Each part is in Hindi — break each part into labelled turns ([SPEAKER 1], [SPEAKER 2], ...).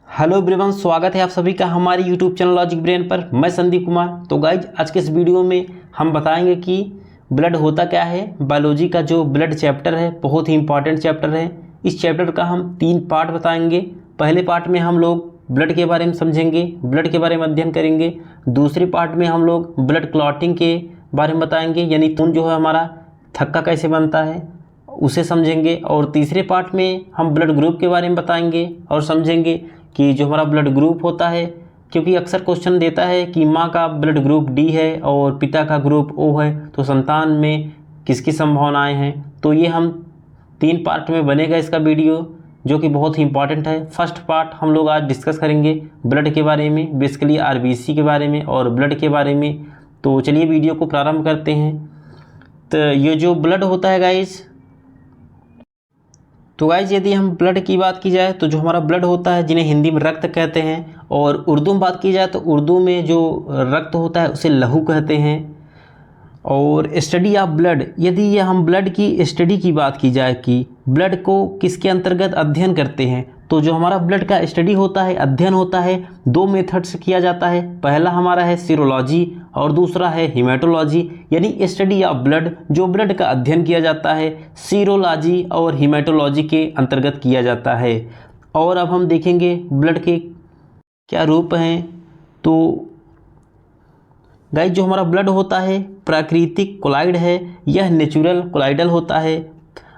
[SPEAKER 1] हेलो एवरीवन, स्वागत है आप सभी का हमारे यूट्यूब चैनल लॉजिक ब्रेन पर। मैं संदीप कुमार। तो गाइज, आज के इस वीडियो में हम बताएंगे कि ब्लड होता क्या है। बायोलॉजी का जो ब्लड चैप्टर है बहुत ही इंपॉर्टेंट चैप्टर है। इस चैप्टर का हम 3 पार्ट बताएंगे। पहले पार्ट में हम लोग ब्लड के बारे में समझेंगे, ब्लड के बारे में अध्ययन करेंगे। दूसरे पार्ट में हम लोग ब्लड क्लॉटिंग के बारे में बताएंगे, यानी खून जो है हमारा थक्का कैसे बनता है उसे समझेंगे। और तीसरे पार्ट में हम ब्लड ग्रुप के बारे में बताएंगे और समझेंगे कि जो हमारा ब्लड ग्रुप होता है, क्योंकि अक्सर क्वेश्चन देता है कि माँ का ब्लड ग्रुप डी है और पिता का ग्रुप ओ है, तो संतान में किसकी संभावनाएं हैं। तो ये हम 3 पार्ट में बनेगा इसका वीडियो, जो कि बहुत ही इंपॉर्टेंट है। फर्स्ट पार्ट हम लोग आज डिस्कस करेंगे ब्लड के बारे में, बेसिकली आरबीसी के बारे में और ब्लड के बारे में। तो चलिए वीडियो को प्रारंभ करते हैं। तो ये जो ब्लड होता है गाइस, यदि हम ब्लड की बात की जाए तो जो हमारा ब्लड होता है, जिन्हें हिंदी में रक्त कहते हैं, और उर्दू में बात की जाए तो उर्दू में जो रक्त होता है उसे लहू कहते हैं। और स्टडी ऑफ ब्लड, यदि ये हम ब्लड की स्टडी की बात की जाए कि ब्लड को किसके अंतर्गत अध्ययन करते हैं, तो जो हमारा ब्लड का स्टडी होता है, अध्ययन होता है, 2 मेथड से किया जाता है। पहला हमारा है सीरोलॉजी और दूसरा है हीमेटोलॉजी। यानी स्टडी ऑफ ब्लड, जो ब्लड का अध्ययन किया जाता है, सीरोलॉजी और हीमेटोलॉजी के अंतर्गत किया जाता है। और अब हम देखेंगे ब्लड के क्या रूप हैं। तो गाइस, जो हमारा ब्लड होता है प्राकृतिक कोलाइड है, यह नेचुरल कोलाइडल होता है।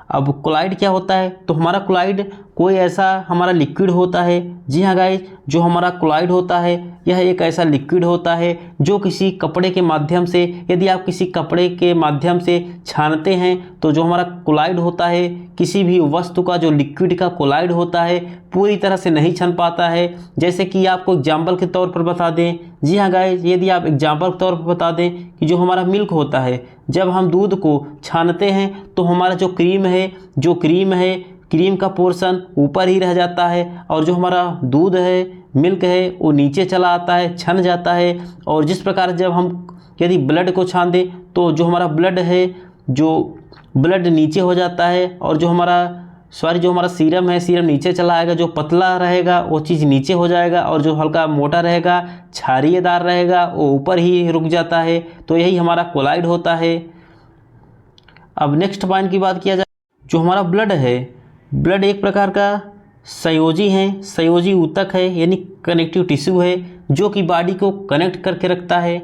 [SPEAKER 1] अब कोलाइड क्या होता है, तो हमारा कोलाइड कोई ऐसा हमारा लिक्विड होता है। जी हाँ गाइस, जो हमारा कोलाइड होता है यह एक ऐसा लिक्विड होता है जो किसी कपड़े के माध्यम से, यदि आप किसी कपड़े के माध्यम से छानते हैं तो जो हमारा कोलाइड होता है, किसी भी वस्तु का जो लिक्विड का कोलाइड होता है पूरी तरह से नहीं छन पाता है। जैसे कि आपको एग्जाम्पल के तौर पर बता दें, जी हाँ गाइस, यदि आप एग्जाम्पल के तौर पर बता दें कि जो हमारा मिल्क होता है, जब हम दूध को छानते हैं तो हमारा जो क्रीम है, क्रीम का पोर्शन ऊपर ही रह जाता है और जो हमारा दूध है, मिल्क है, वो नीचे चला आता है, छन जाता है। और जिस प्रकार जब हम यदि ब्लड को छान दें तो जो हमारा ब्लड है, जो ब्लड नीचे हो जाता है और जो हमारा सीरम है, सीरम नीचे चला आएगा। जो पतला रहेगा वो चीज़ नीचे हो जाएगा और जो हल्का मोटा रहेगा, क्षारीयदार रहेगा, वो ऊपर ही रुक जाता है। तो यही हमारा कोलाइड होता है। अब नेक्स्ट पॉइंट की बात किया जाए, जो हमारा ब्लड है, ब्लड एक प्रकार का संयोजी ऊतक है, यानी कनेक्टिव टिश्यू है, जो कि बॉडी को कनेक्ट करके रखता है।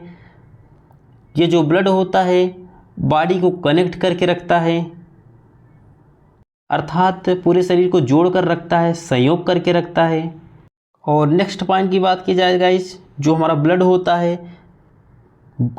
[SPEAKER 1] ये जो ब्लड होता है बॉडी को कनेक्ट करके रखता है, अर्थात पूरे शरीर को जोड़ कर रखता है, संयोग करके रखता है। और नेक्स्ट पॉइंट की बात की जाए गाइस, जो हमारा ब्लड होता है,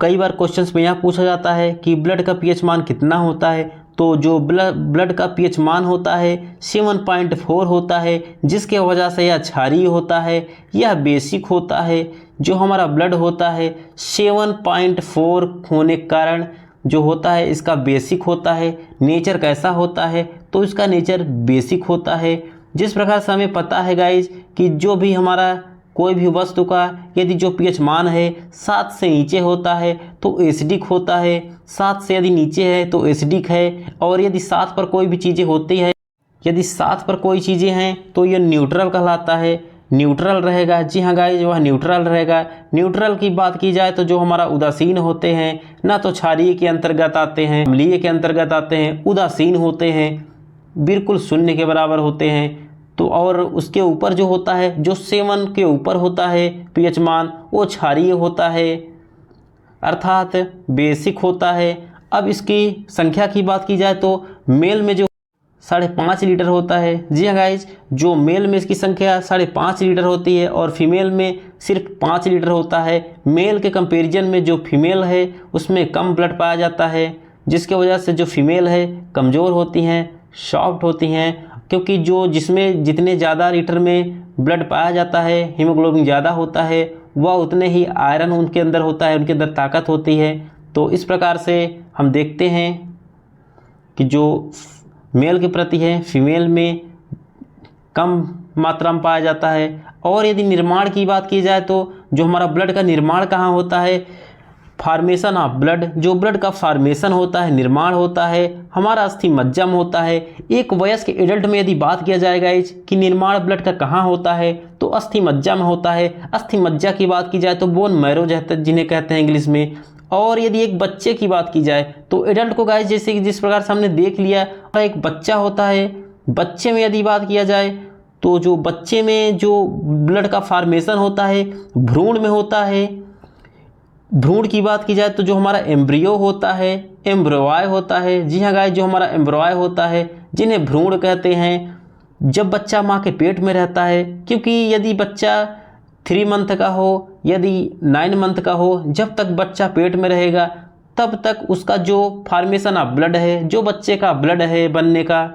[SPEAKER 1] कई बार क्वेश्चंस में यहाँ पूछा जाता है कि ब्लड का पीएच मान कितना होता है। तो जो ब्लड का पीएच मान होता है 7.4 होता है, जिसके वजह से यह क्षारीय होता है, यह बेसिक होता है। जो हमारा ब्लड होता है 7.4 होने के कारण जो होता है इसका बेसिक होता है। नेचर कैसा होता है, तो इसका नेचर बेसिक होता है। जिस प्रकार से हमें पता है गाइज कि जो भी हमारा कोई भी वस्तु का यदि जो पीएच मान है 7 से नीचे होता है तो एसिडिक होता है, 7 से यदि नीचे है तो एसिडिक है। और यदि 7 पर कोई भी चीज़ें होती है, यदि 7 पर कोई चीज़ें हैं तो यह न्यूट्रल कहलाता है, न्यूट्रल रहेगा। जी हाँ गाइज, वह न्यूट्रल रहेगा। न्यूट्रल की बात की जाए तो जो हमारा उदासीन होते हैं, ना तो क्षारीय के अंतर्गत आते हैं, अम्लीय के अंतर्गत आते हैं, उदासीन होते हैं, बिल्कुल शून्य के बराबर होते हैं। तो और उसके ऊपर जो होता है, जो 7 के ऊपर होता है पीएच मान, वो क्षारीय होता है, अर्थात बेसिक होता है। अब इसकी संख्या की बात की जाए तो मेल में जो 5.5 लीटर होता है, जी हाँ गाइज, जो मेल में इसकी संख्या 5.5 लीटर होती है और फीमेल में सिर्फ 5 लीटर होता है। मेल के कंपैरिजन में जो फीमेल है उसमें कम ब्लड पाया जाता है, जिसके वजह से जो फीमेल है कमज़ोर होती हैं, सॉफ्ट होती हैं। क्योंकि जिसमें जितने ज़्यादा लीटर में ब्लड पाया जाता है, हीमोग्लोबिन ज़्यादा होता है, वह उतने ही आयरन उनके अंदर होता है, उनके अंदर ताकत होती है। तो इस प्रकार से हम देखते हैं कि जो मेल के प्रति है फीमेल में कम मात्रा में पाया जाता है। और यदि निर्माण की बात की जाए तो जो हमारा ब्लड का निर्माण कहाँ होता है, फॉर्मेशन ऑफ ब्लड, जो ब्लड का फॉर्मेशन होता है, निर्माण होता है, हमारा अस्थि मज्जा में होता है। एक वयस्क एडल्ट में यदि बात किया जाएगा इस कि निर्माण ब्लड का कहाँ होता है, तो अस्थि मज्जा में होता है। अस्थि मज्जा की बात की जाए तो बोन मैरो जिन्हें कहते हैं इंग्लिश में। और यदि एक बच्चे की बात की जाए तो एडल्ट को गाइस जैसे कि जिस प्रकार से हमने देख लिया, एक बच्चा होता है। बच्चे में यदि बात किया जाए तो जो बच्चे में जो ब्लड का फॉर्मेशन होता है भ्रूण में होता है। भ्रूण की बात की जाए तो जो हमारा एम्ब्रियो होता है, एम्ब्रोय होता है। जी हाँ गाइस, जो हमारा एम्ब्रोय होता है जिन्हें भ्रूण कहते हैं, जब बच्चा माँ के पेट में रहता है। क्योंकि यदि बच्चा 3 मंथ का हो, यदि 9 मंथ का हो, जब तक बच्चा पेट में रहेगा तब तक उसका जो फॉर्मेशन ऑफ ब्लड है, जो बच्चे का ब्लड है बनने का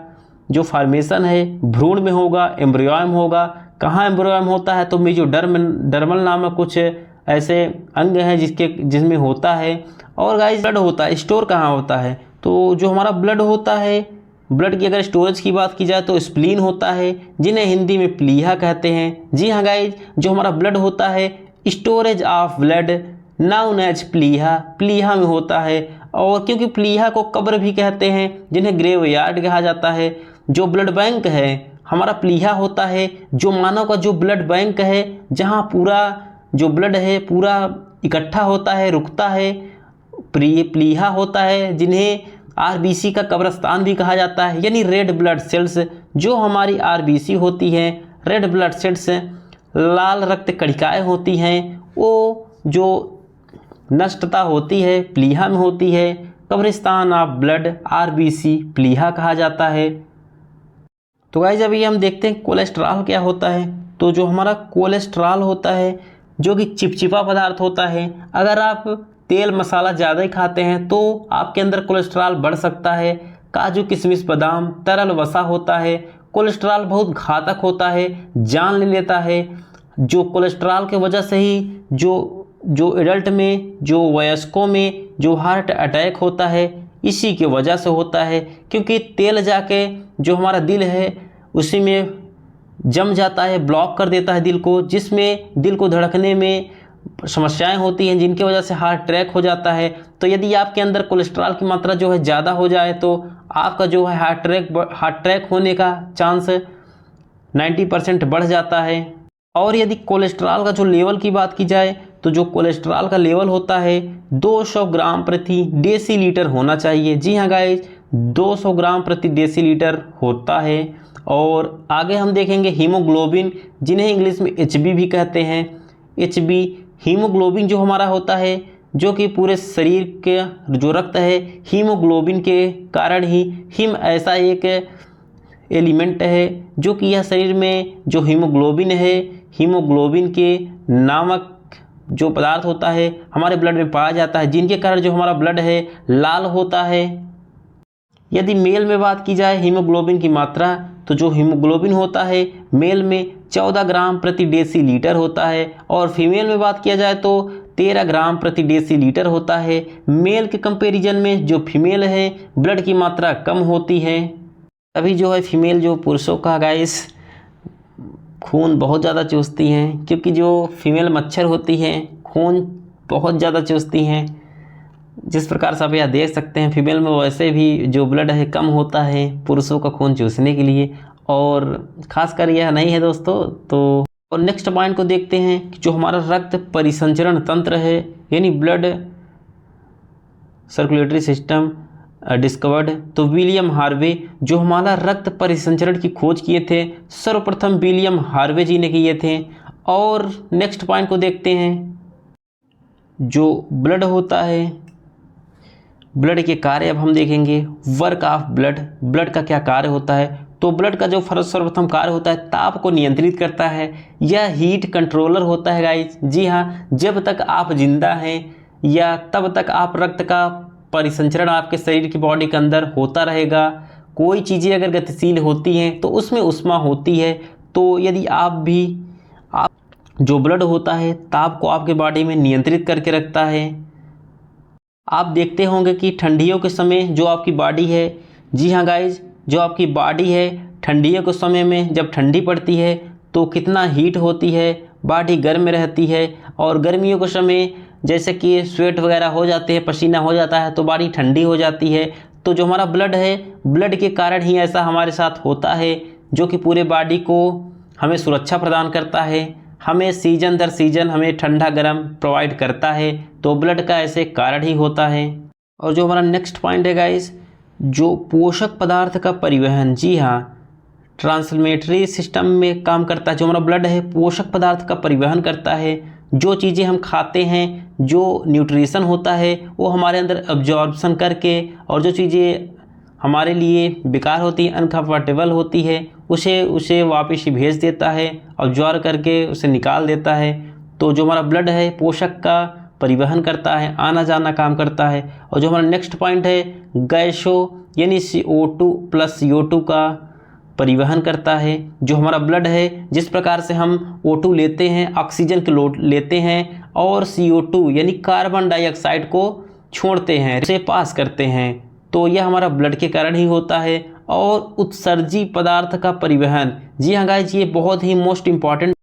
[SPEAKER 1] जो फॉर्मेशन है भ्रूण में होगा, एम्ब्रियो में होगा। कहाँ एम्ब्रियो में होता है तो मेजोडर्मल नामक कुछ ऐसे अंग हैं जिसमें होता है। और गाइस ब्लड होता है स्टोर कहाँ होता है, तो जो हमारा ब्लड होता है, ब्लड की अगर स्टोरेज की बात की जाए तो स्प्लीन होता है, जिन्हें हिंदी में प्लीहा कहते हैं। जी हाँ गाइस, जो हमारा ब्लड होता है storage of blood known as प्लीहा, प्लीहा में होता है। और क्योंकि प्लीहा को कब्र भी कहते हैं, जिन्हें ग्रेव यार्ड कहा जाता है। जो ब्लड बैंक है हमारा प्लीहा होता है, जो मानव का जो ब्लड बैंक है, जहाँ पूरा जो ब्लड है पूरा इकट्ठा होता है, रुकता है, प्लीहा होता है, जिन्हें आरबीसी का कब्रस्तान भी कहा जाता है। यानी रेड ब्लड सेल्स, जो हमारी आरबीसी होती हैं, रेड ब्लड सेल्स, लाल रक्त कणिकाएँ होती हैं, वो जो नष्टता होती है प्लीहा में होती है। कब्रिस्तान ऑफ ब्लड आरबीसी प्लीहा कहा जाता है। तो गाइस अभी हम देखते हैं कोलेस्ट्रॉल क्या होता है। तो जो हमारा कोलेस्ट्रॉल होता है जो कि चिपचिपा पदार्थ होता है, अगर आप तेल मसाला ज़्यादा ही खाते हैं तो आपके अंदर कोलेस्ट्रॉल बढ़ सकता है। काजू किशमिश बादाम तरल वसा होता है। कोलेस्ट्रॉल बहुत घातक होता है, जान ले लेता है। जो कोलेस्ट्रॉल के वजह से ही जो एडल्ट में, जो वयस्कों में जो हार्ट अटैक होता है, इसी की वजह से होता है। क्योंकि तेल जाके जो हमारा दिल है उसी में जम जाता है, ब्लॉक कर देता है दिल को, जिसमें दिल को धड़कने में समस्याएं होती हैं, जिनकी वजह से हार्ट अटैक हो जाता है। तो यदि आपके अंदर कोलेस्ट्रॉल की मात्रा जो है ज़्यादा हो जाए तो आपका जो है हार्ट अटैक होने का चांस 90% बढ़ जाता है। और यदि कोलेस्ट्रॉल का जो लेवल की बात की जाए तो जो कोलेस्ट्रॉल का लेवल होता है 200 ग्राम प्रति डेसीलीटर होना चाहिए। जी हाँ गाइस, 200 ग्राम प्रति डेसीलीटर होता है। और आगे हम देखेंगे हीमोग्लोबिन, जिन्हें इंग्लिश में एचबी भी कहते हैं। एचबी हीमोग्लोबिन जो हमारा होता है, जो कि पूरे शरीर के जो रक्त है, हीमोग्लोबिन के कारण ही, हीम ऐसा एक एलिमेंट है जो कि यह शरीर में जो हीमोग्लोबिन है, हीमोग्लोबिन के नामक जो पदार्थ होता है हमारे ब्लड में पाया जाता है, जिनके कारण जो हमारा ब्लड है लाल होता है। यदि मेल में बात की जाए हीमोग्लोबिन की मात्रा, तो जो हीमोग्लोबिन होता है मेल में 14 ग्राम प्रति डेसीलीटर होता है, और फीमेल में बात किया जाए तो 13 ग्राम प्रति डेसीलीटर होता है। मेल के कंपैरिजन में जो फीमेल है ब्लड की मात्रा कम होती है। अभी जो है फीमेल जो पुरुषों का गाइस खून बहुत ज़्यादा चूसती हैं, क्योंकि जो फीमेल मच्छर होती हैं खून बहुत ज़्यादा चूसती हैं। जिस प्रकार से आप यहाँ देख सकते हैं फीमेल में वैसे भी जो ब्लड है कम होता है पुरुषों का खून चूसने के लिए, और ख़ासकर यह नहीं है दोस्तों। तो और नेक्स्ट पॉइंट को देखते हैं कि जो हमारा रक्त परिसंचरण तंत्र है, यानी ब्लड सर्कुलेटरी सिस्टम डिस्कवर्ड। तो विलियम हार्वे जो हमारा रक्त परिसंचरण की खोज किए थे, सर्वप्रथम विलियम हार्वे जी ने किए थे। और नेक्स्ट पॉइंट को देखते हैं, जो ब्लड होता है, ब्लड के कार्य अब हम देखेंगे। वर्क ऑफ ब्लड, ब्लड का क्या कार्य होता है। तो ब्लड का जो सर्वप्रथम कार्य होता है ताप को नियंत्रित करता है, यह हीट कंट्रोलर होता है गाइस। जी हाँ, जब तक आप जिंदा हैं या तब तक आप रक्त का परिसंचरण आपके शरीर की बॉडी के अंदर होता रहेगा। कोई चीज़ें अगर गतिशील होती हैं तो उसमें ऊष्मा होती है। तो यदि आप जो ब्लड होता है ताप को आपके बॉडी में नियंत्रित करके रखता है। आप देखते होंगे कि ठंडियों के समय जो आपकी बॉडी है, जी हाँ गाइज, जो आपकी बॉडी है ठंडियों के समय में जब ठंडी पड़ती है तो कितना हीट होती है, बॉडी गर्म रहती है। और गर्मियों के समय जैसे कि स्वेट वगैरह हो जाते हैं, पसीना हो जाता है तो बॉडी ठंडी हो जाती है। तो जो हमारा ब्लड है, ब्लड के कारण ही ऐसा हमारे साथ होता है, जो कि पूरे बॉडी को हमें सुरक्षा प्रदान करता है, हमें सीजन दर सीजन हमें ठंडा गर्म प्रोवाइड करता है। तो ब्लड का ऐसे कारण ही होता है। और जो हमारा नेक्स्ट पॉइंट है गाइस, जो पोषक पदार्थ का परिवहन, जी हाँ, ट्रांसलेटरी सिस्टम में काम करता है। जो हमारा ब्लड है पोषक पदार्थ का परिवहन करता है। जो चीज़ें हम खाते हैं, जो न्यूट्रिशन होता है, वो हमारे अंदर अब्जॉर्प्शन करके, और जो चीज़ें हमारे लिए बेकार होती है, अनकम्फर्टेबल होती है, उसे वापस ही भेज देता है, अब्जॉर्ब करके उसे निकाल देता है। तो जो हमारा ब्लड है पोषक का परिवहन करता है, आना जाना काम करता है। और जो हमारा नेक्स्ट पॉइंट है, गैसों यानी CO2 प्लस CO2 का परिवहन करता है। जो हमारा ब्लड है, जिस प्रकार से हम O2 लेते हैं, ऑक्सीजन के लोड लेते हैं, और CO2 यानी कार्बन डाइऑक्साइड को छोड़ते हैं, उसे पास करते हैं, तो यह हमारा ब्लड के कारण ही होता है। और उत्सर्जी पदार्थ का परिवहन, जी हाँ गाइस, ये बहुत ही मोस्ट इम्पॉर्टेंट,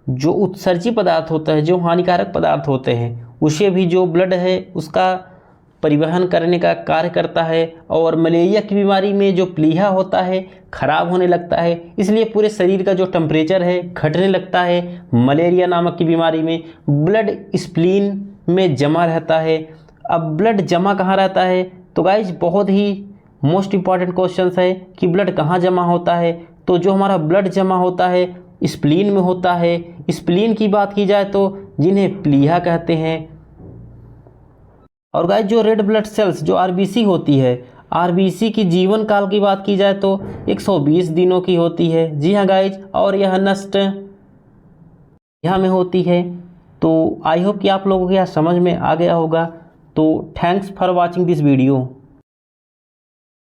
[SPEAKER 1] जो उत्सर्जी पदार्थ होता है, जो हानिकारक पदार्थ होते हैं, उसे भी जो ब्लड है उसका परिवहन करने का कार्य करता है। और मलेरिया की बीमारी में जो प्लीहा होता है खराब होने लगता है, इसलिए पूरे शरीर का जो टेम्परेचर है घटने लगता है। मलेरिया नामक की बीमारी में ब्लड स्प्लीन में जमा रहता है। अब ब्लड जमा कहाँ रहता है, तो गाइज बहुत ही मोस्ट इम्पॉर्टेंट क्वेश्चन है कि ब्लड कहाँ जमा होता है। तो जो हमारा ब्लड जमा होता है स्प्लीन में होता है। स्प्लीन की बात की जाए तो जिन्हें प्लीहा कहते हैं। और गाइस जो रेड ब्लड सेल्स जो RBC होती है, RBC की जीवन काल की बात की जाए तो 120 दिनों की होती है। जी हाँ गाइज, और यह नष्ट यहाँ में होती है। तो आई होप कि आप लोगों को यह समझ में आ गया होगा। तो thanks for watching this video.